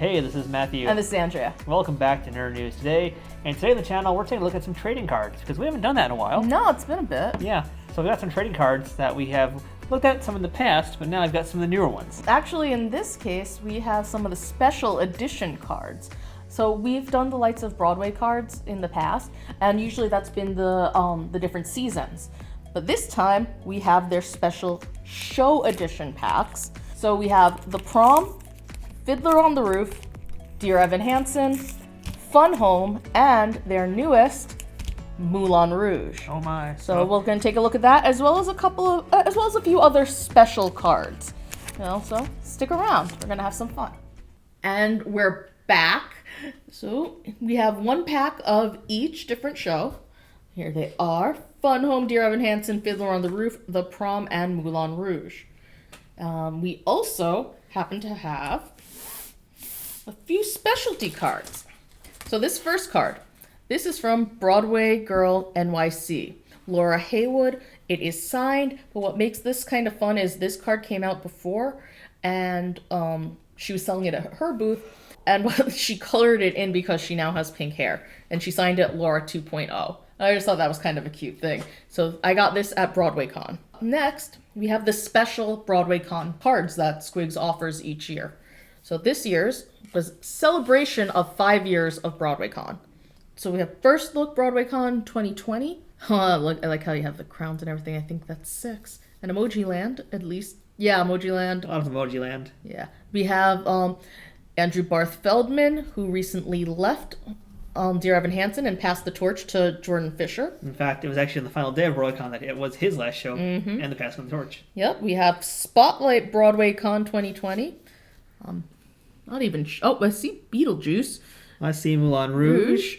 Hey, this is Matthew. And this is Andrea. Welcome back to Nerd News Today. And today on the channel, we're taking a look at some trading cards, because we haven't done that in a while. No, it's been a bit. Yeah, so we got some trading cards that we have looked at some in the past, but now I've got some of the newer ones. Actually, in this case, we have some of the special edition cards. So we've done the Lights of Broadway cards in the past, and usually that's been the different seasons. But this time, we have their special show edition packs. So we have the Prom, Fiddler on the Roof, Dear Evan Hansen, Fun Home, and their newest, Moulin Rouge. Oh my. So we're going to take a look at that, as well as a few other special cards. So stick around. We're going to have some fun. And we're back. So we have one pack of each different show. Here they are: Fun Home, Dear Evan Hansen, Fiddler on the Roof, The Prom, and Moulin Rouge. We also happen to have a few specialty cards. So this first card, this is from Broadway Girl NYC, Laura Haywood. It is signed, but what makes this kind of fun is this card came out before, and she was selling it at her booth, and she colored it in because she now has pink hair, and she signed it Laura 2.0. I just thought that was kind of a cute thing. So I got this at Broadway Con. Next, we have the special Broadway Con cards that Squigs offers each year. So this year's was celebration of 5 years of Broadway Con. So we have First Look Broadway Con 2020. Look, I like how you have the crowns and everything. I think that's 6. And Emoji Land, at least. Yeah, Emoji Land. A lot of Emoji Land. Yeah. We have Andrew Barth Feldman, who recently left Dear Evan Hansen and passed the torch to Jordan Fisher. In fact, it was actually on the final day of BroadwayCon that it was his last show, and the passing of the torch. Yep. We have Spotlight Broadway Con 2020. Not even... I see Beetlejuice. I see Moulin Rouge.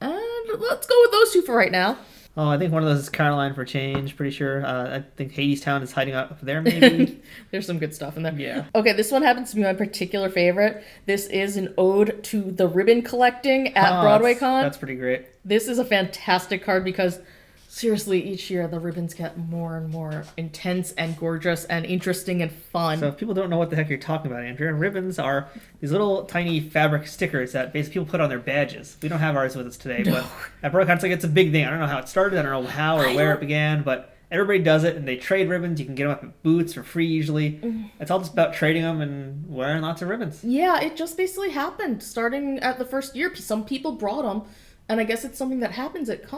And let's go with those two for right now. Oh, I think one of those is Caroline for Change, pretty sure. I think Hadestown is hiding out there, maybe. There's some good stuff in there. Yeah. Okay, this one happens to be my particular favorite. This is an ode to the ribbon collecting at Broadway Con. That's pretty great. This is a fantastic card because, seriously, each year the ribbons get more and more intense and gorgeous and interesting and fun. So if people don't know what the heck you're talking about, Andrea, ribbons are these little tiny fabric stickers that basically people put on their badges. We don't have ours with us today, but at BroadwayCon it's a big thing. I don't know how it started. I don't know how or where it began, but everybody does it, and they trade ribbons. You can get them up at Boots for free usually. It's all just about trading them and wearing lots of ribbons. Yeah, it just basically happened starting at the first year. Some people brought them. And I guess it's something that happens at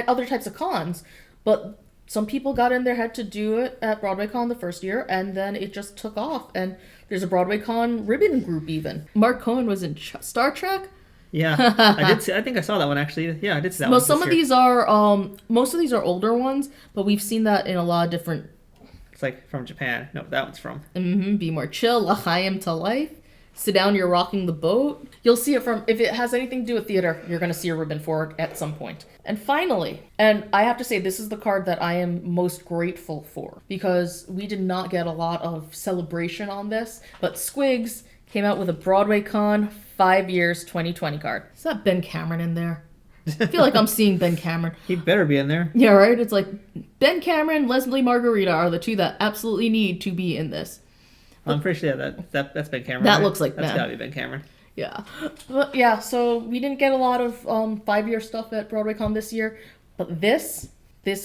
other types of cons, but some people got in their head to do it at Broadway Con the first year, and then it just took off. And there's a Broadway Con ribbon group even. Mark Cohen was in Star Trek. Yeah, I did see. I think I saw that one actually. Yeah, I did see that one. Most of these are older ones, but we've seen that in a lot of different. It's like from Japan. No, that one's from. Be More Chill, L'Chaim to Life. Sit Down, You're Rocking the Boat. You'll see it if it has anything to do with theater, you're going to see a ribbon for it at some point. And finally, and I have to say this is the card that I am most grateful for, because we did not get a lot of celebration on this, but Squigs came out with a Broadway Con 5 years 2020 card. Is that Ben Cameron in there? I feel like I'm seeing Ben Cameron. He better be in there. Yeah, right? It's like Ben Cameron, Leslie Margarita are the two that absolutely need to be in this. I'm pretty sure that's Ben Cameron. That right? looks like that's Ben. gotta be Ben Cameron. Yeah. But yeah, so we didn't get a lot of 5-year stuff at BroadwayCon this year, but this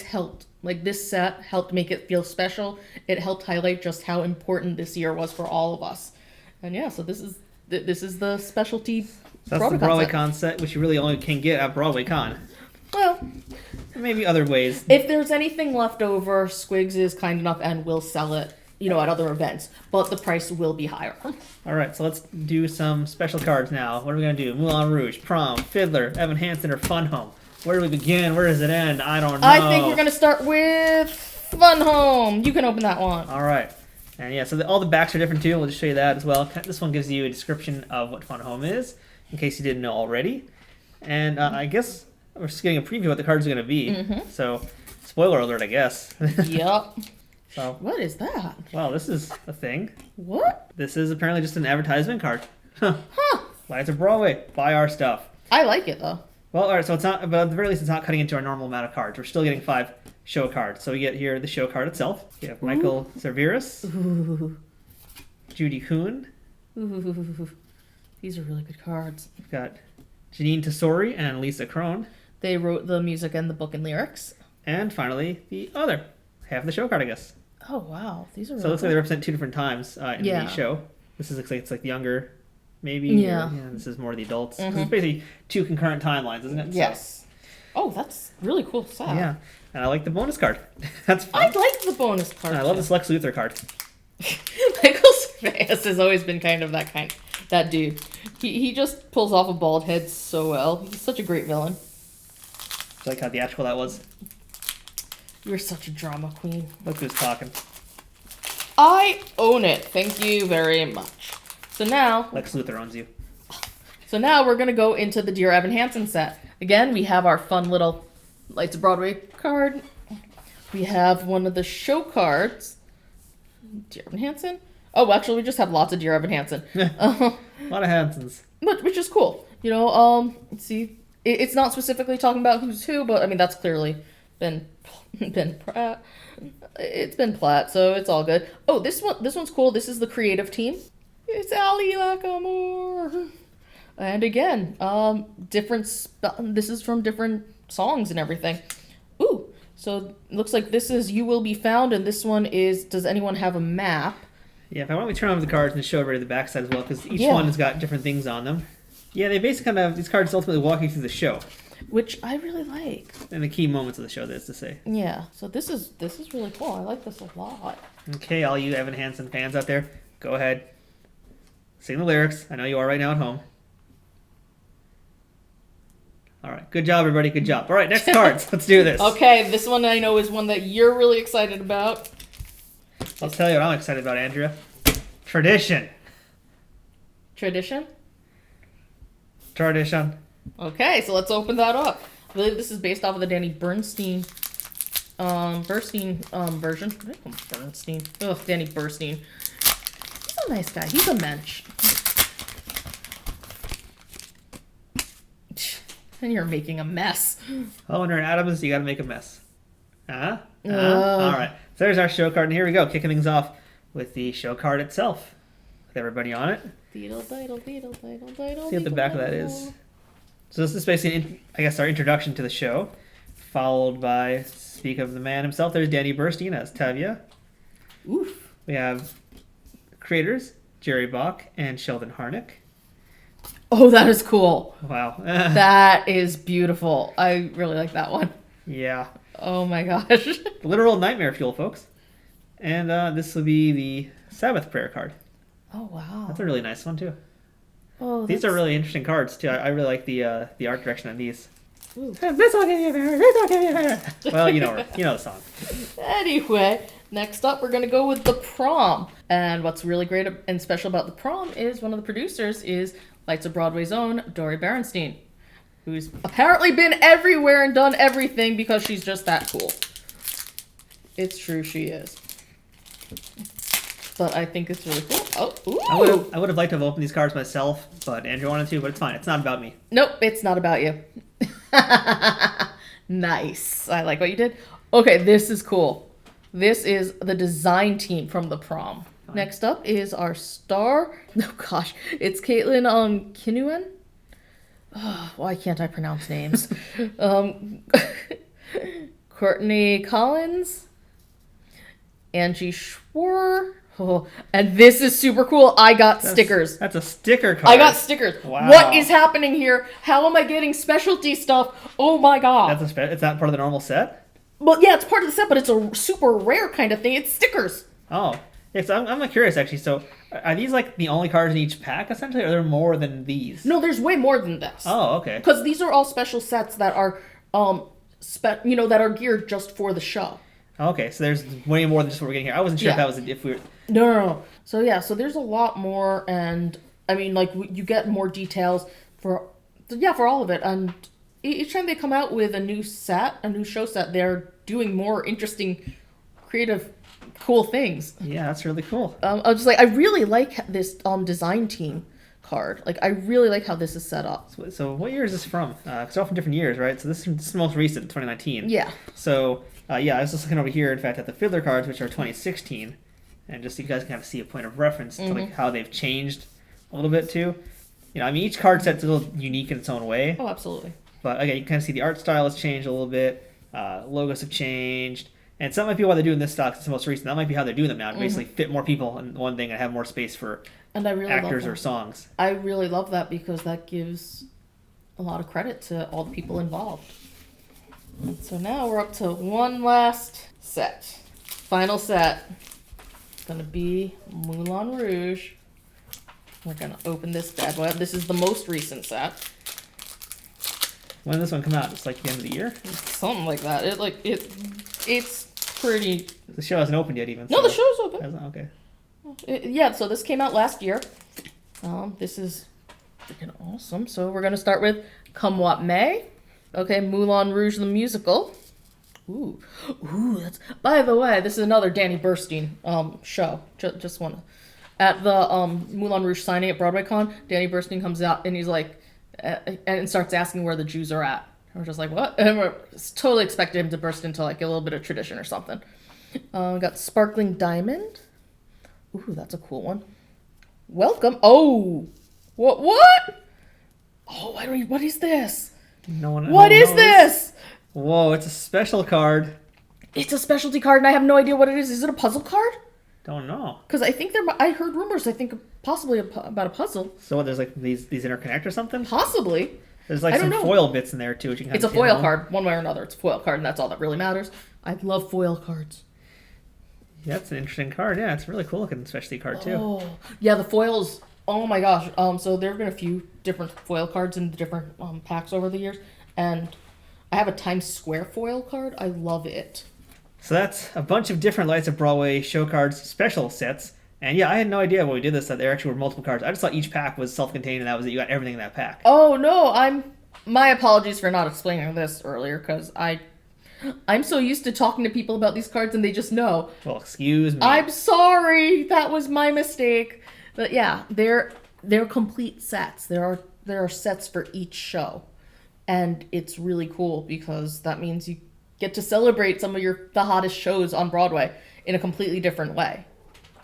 helped. Like, this set helped make it feel special. It helped highlight just how important this year was for all of us. And yeah, so this is the specialty. So that's the BroadwayCon set, which you really only can get at BroadwayCon. Well, maybe other ways. If there's anything left over, Squigs is kind enough and will sell it, at other events, but the price will be higher. All right, so let's do some special cards now. What are we going to do? Moulin Rouge, Prom, Fiddler, Evan Hansen, or Fun Home? Where do we begin? Where does it end? I don't know. I think we're going to start with Fun Home. You can open that one. All right. And yeah, so all the backs are different too. We'll just show you that as well. This one gives you a description of what Fun Home is, in case you didn't know already. And I guess we're just getting a preview of what the cards are going to be. So, spoiler alert, I guess. Yep. So, what is that? Well, this is a thing. What? This is apparently just an advertisement card. Lights of Broadway. Buy our stuff. I like it, though. Well, all right, so it's not, but at the very least, it's not cutting into our normal amount of cards. We're still getting 5 show cards. So we get here the show card itself. We have Michael Cerveris, Judy Kuhn, These are really good cards. We've got Janine Tesori and Lisa Crone. They wrote the music and the book and lyrics. And finally, the other half of the show card, I guess. Oh, wow. These are really So it looks cool. like they represent 2 different times in the show. This looks like it's like the younger, maybe. Yeah. This is more the adults. It's basically 2 concurrent timelines, isn't it? Yes. Oh, that's really cool set. Yeah. And I like the bonus card. That's fun. I like the bonus card. And I love this Lex Luthor card. Michael Cervantes has always been kind of that dude. He just pulls off a bald head so well. He's such a great villain. I like how theatrical that was. You're such a drama queen. Look who's talking. I own it. Thank you very much. So now Lex Luthor owns you. So now we're going to go into the Dear Evan Hansen set. Again, we have our fun little Lights of Broadway card. We have one of the show cards. Dear Evan Hansen. Oh, actually, we just have lots of Dear Evan Hansen. A lot of Hansens. Which is cool. You know, let's see. It's not specifically talking about who's who, but I mean, that's clearly been Pratt. It's been Platt, so it's all good. Oh, this one's cool. This is the creative team. It's Ali Lackamore. And again, this is from different songs and everything. Ooh, so it looks like this is You Will Be Found, and this one is Does Anyone Have a Map? Yeah, why don't we turn over the cards and show everybody the backside as well, because each one has got different things on them. Yeah, they basically kind of have these cards ultimately walking through the show. Which I really like. And the key moments of the show, that is to say. Yeah, so this is really cool. I like this a lot. Okay, all you Evan Hansen fans out there, go ahead. Sing the lyrics. I know you are right now at home. All right, good job, everybody. Good job. All right, next cards. Let's do this. Okay, this one I know is one that you're really excited about. I'll tell you what I'm excited about, Andrea. Tradition. Tradition? Tradition. Okay, so let's open that up. I believe this is based off of the Danny Bernstein version. What do I call him? Bernstein. Ugh, Danny Bernstein. He's a nice guy. He's a mensch. And you're making a mess. Oh, when you're an Adams, you gotta make a mess. All right. So there's our show card, and here we go, kicking things off with the show card itself, with everybody on it. See what the back of that is. So this is basically, I guess, our introduction to the show, followed by, speak of the man himself, there's Danny Bernstein as Tavia. Oof. We have creators, Jerry Bach and Sheldon Harnick. Oh, that is cool. Wow. That is beautiful. I really like that one. Yeah. Oh my gosh. Literal nightmare fuel, folks. And this will be the Sabbath prayer card. Oh, wow. That's a really nice one, too. Oh, these are really interesting cards, too. I really like the art direction on these. Ooh. This will give you better. This will give you better. Well, you know the song. Anyway, next up we're going to go with the Prom. And what's really great and special about the Prom is one of the producers is Lights of Broadway's own Dori Berinstein, who's apparently been everywhere and done everything because she's just that cool. It's true, she is. But I think it's really cool. Oh, ooh. I would have liked to have opened these cards myself, but Andrew wanted to, but it's fine. It's not about me. Nope, it's not about you. Nice. I like what you did. Okay, this is cool. This is the design team from the Prom. Fine. Next up is our star. Oh gosh, it's Caitlin Kinnuan. Oh, why can't I pronounce names? Courtney Collins, Angie Schwar. Oh, and this is super cool. I got stickers. That's a sticker card. I got stickers. Wow. What is happening here? How am I getting specialty stuff? Oh my god. It's not part of the normal set? Well, yeah, it's part of the set, but it's a super rare kind of thing. It's stickers. Oh. Yes, I'm curious, actually. So, are these like the only cards in each pack, essentially, or are there more than these? No, there's way more than this. Oh, okay. Because these are all special sets that are, that are geared just for the show. Okay, so there's way more than just what we're getting here. I wasn't sure if that was if we were. No. So yeah, so there's a lot more, and I mean, like you get more details for all of it, and each time they come out with a new show set, they're doing more interesting, creative, cool things. Yeah, that's really cool. I was just like, I really like this design team card. Like, I really like how this is set up. So what year is this from? Because they're all from different years, right? So this is the most recent, 2019. Yeah. So, I was just looking over here, in fact, at the Fiddler cards, which are 2016. And just so you guys can kind of see a point of reference to like how they've changed a little bit, too. I mean, each card set's a little unique in its own way. Oh, absolutely. But again, you kind of see the art style has changed a little bit. Logos have changed. And some might be why they're doing this stock. It's the most recent. That might be how they're doing them now. To basically fit more people in one thing and have more space for and I really actors or songs. I really love that because that gives a lot of credit to all the people involved. And so now we're up to one last set. Final set. It's going to be Moulin Rouge. We're going to open this bad boy up. This is the most recent set. When did this one come out? Just like the end of the year? Something like that. It's pretty... The show hasn't opened yet even. No, the show's open. Okay. Yeah, so this came out last year. This is freaking awesome. So we're going to start with Come What May. Okay, Moulin Rouge the musical. Ooh, that's... By the way, this is another Danny Burstein show. Just want to... At the Moulin Rouge signing at Broadway Con, Danny Burstein comes out and he's like... and starts asking where the Jews are at. And we're just like, what? And we're totally expecting him to burst into like a little bit of tradition or something. We got Sparkling Diamond. Ooh, that's a cool one. Welcome. Oh, what? Oh, what is this? No one. What is this? Whoa, it's a special card. It's a specialty card, and I have no idea what it is. Is it a puzzle card? Don't know. Because I think I heard rumors. I think possibly about a puzzle. So there's like these interconnect or something. Possibly. There's like some foil bits in there too. Which you can it's a foil card, one way or another. It's a foil card, and that's all that really matters. I love foil cards. Yeah, it's an interesting card. Yeah, it's a really cool looking specialty card too. Oh, yeah, the foils. Oh my gosh. So there have been a few different foil cards in the different packs over the years, and I have a Times Square foil card. I love it. So that's a bunch of different Lights of Broadway show cards special sets. And yeah, I had no idea when we did this that there actually were multiple cards. I just thought each pack was self-contained and that was it. You got everything in that pack. Oh no, my apologies for not explaining this earlier because I'm so used to talking to people about these cards and they just know. Well, excuse me. I'm sorry. That was my mistake. But yeah, they're complete sets. There are sets for each show. And it's really cool because that means you get to celebrate some of the hottest shows on Broadway in a completely different way.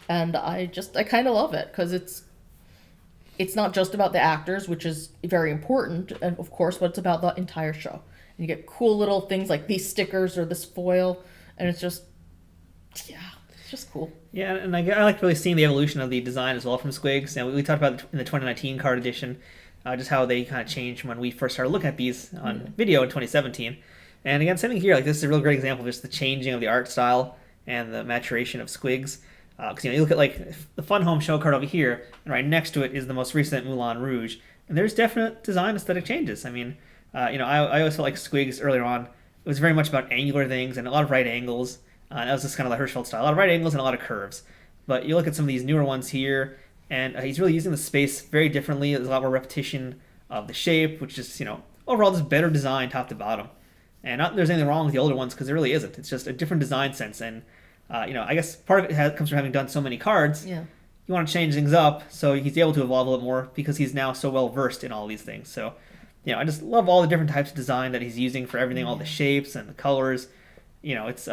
And I kind of love it because it's not just about the actors, which is very important, and of course, but it's about the entire show. And you get cool little things like these stickers or this foil, and it's just cool. Yeah, and I like really seeing the evolution of the design as well from Squigs. And we talked about in the 2019 card edition, just how they kind of changed when we first started looking at these on video in 2017. And again, same thing here. Like this is a real great example of just the changing of the art style and the maturation of Squigs. Because you look at like the Fun Home show card over here, and right next to it is the most recent Moulin Rouge, and there's definite design aesthetic changes. I mean, I always felt like Squigs earlier on, it was very much about angular things and a lot of right angles. That was just kind of like Hirschfeld style, a lot of right angles and a lot of curves. But you look at some of these newer ones here, and he's really using the space very differently. There's a lot more repetition of the shape, which is overall just better design top to bottom. And not that there's anything wrong with the older ones because there really isn't. It's just a different design sense and. I guess part of it comes from having done so many cards. Yeah. You want to change things up, so he's able to evolve a little more because he's now so well versed in all these things. So, I just love all the different types of design that he's using for everything, all the shapes and the colors. It's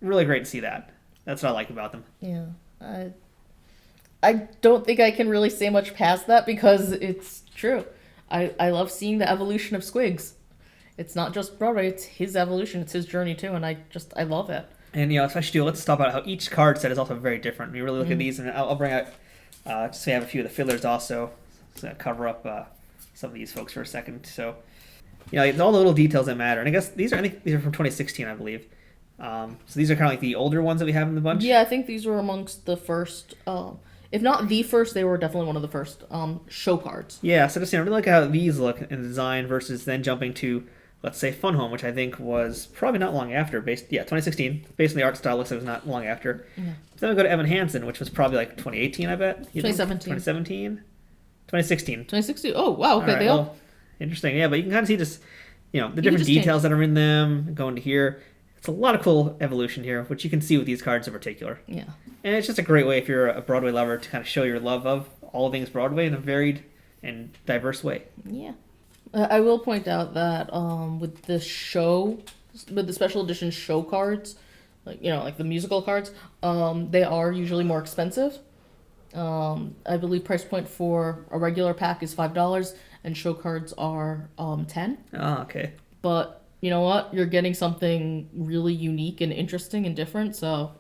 really great to see that. That's what I like about them. Yeah. I don't think I can really say much past that because it's true. I love seeing the evolution of Squigs. It's not just Broadway, it's his evolution, it's his journey too, and I love it. And, especially let's talk about how each card set is also very different. We really look at these, and I'll bring out, just so we have a few of the Fiddlers also, to cover up some of these folks for a second. So, it's all the little details that matter. And I guess I think these are from 2016, I believe. So these are kind of like the older ones that we have in the bunch. Yeah, I think these were amongst the first, if not the first, they were definitely one of the first show cards. Yeah, so just, really look at how these look in the design versus then jumping to, let's say, Fun Home, which I think was probably not long after. 2016. Based on the art style, looks like it was not long after. Yeah. Then we go to Evan Hansen, which was probably like 2018, I bet. 2017. 2016. Oh, wow. Okay, right, interesting. Yeah, but you can kind of see just, the different details that are in them going to here. It's a lot of cool evolution here, which you can see with these cards in particular. Yeah. And it's just a great way if you're a Broadway lover to kind of show your love of all things Broadway in a varied and diverse way. Yeah. I will point out that with the special edition show cards, like the musical cards, they are usually more expensive. I believe price point for a regular pack is $5, and show cards are $10. Oh, okay. But you know what? You're getting something really unique and interesting and different. So,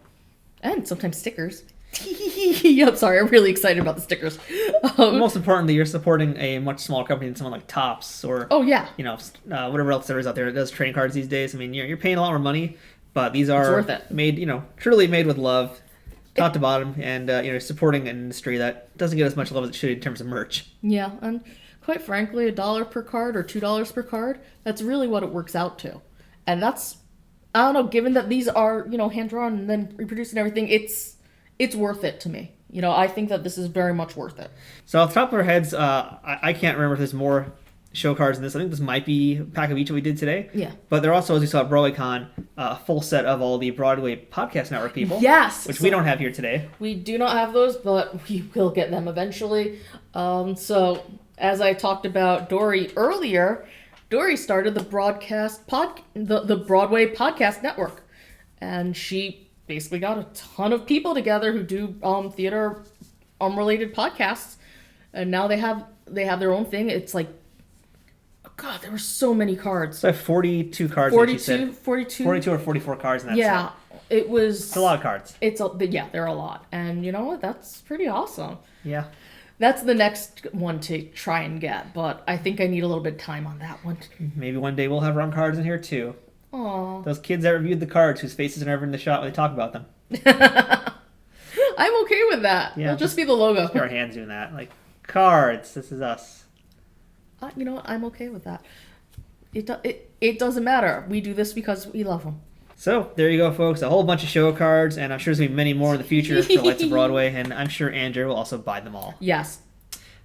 and sometimes stickers. I'm sorry. I'm really excited about the stickers. Most importantly, you're supporting a much smaller company than someone like Topps or whatever else there is out there that does trading cards these days. I mean, you're paying a lot more money, but these are worth it. Made, truly made with love, top to bottom, and supporting an industry that doesn't get as much love as it should in terms of merch. Yeah, and quite frankly, $1 per card or $2 per card, that's really what it works out to. And that's, I don't know, given that these are, hand drawn and then reproduced and everything, it's worth it to me. I think that this is very much worth it. So off the top of our heads, I can't remember if there's more show cards in this. I think this might be a pack of each that we did today. Yeah. But there also, as we saw at BroadwayCon, a full set of all the Broadway Podcast Network people. Yes! Which we don't have here today. We do not have those, but we will get them eventually. So, as I talked about Dory earlier, Dory started the the Broadway Podcast Network. And she basically got a ton of people together who do theater related podcasts, and now they have their own thing. It's like, God, there were so many cards. So I have 42 cards. 42 or 44 cards in that yeah set. It's a lot of cards. They're a lot, and you know what, that's pretty awesome. Yeah, that's the next one to try and get, but I think I need a little bit of time on that one. Maybe one day we'll have run cards in here too. Aww. Those kids that reviewed the cards whose faces are never in the shot when they talk about them. I'm okay with that. Yeah, it'll just be the logo. Our hands doing that. Like, cards, this is us. You know what? I'm okay with that. It doesn't matter. We do this because we love them. So, there you go, folks. A whole bunch of show cards, and I'm sure there's going to be many more in the future for Lights of Broadway, and I'm sure Andrea will also buy them all. Yes.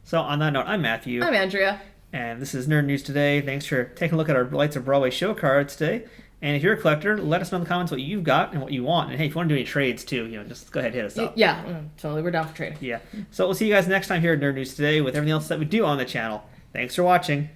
So, on that note, I'm Matthew. I'm Andrea. And this is Nerd News Today. Thanks for taking a look at our Lights of Broadway show cards today. And if you're a collector, let us know in the comments what you've got and what you want. And hey, if you want to do any trades too, just go ahead and hit us up. Yeah, totally. We're down for trading. Yeah. So we'll see you guys next time here at Nerd News Today with everything else that we do on the channel. Thanks for watching.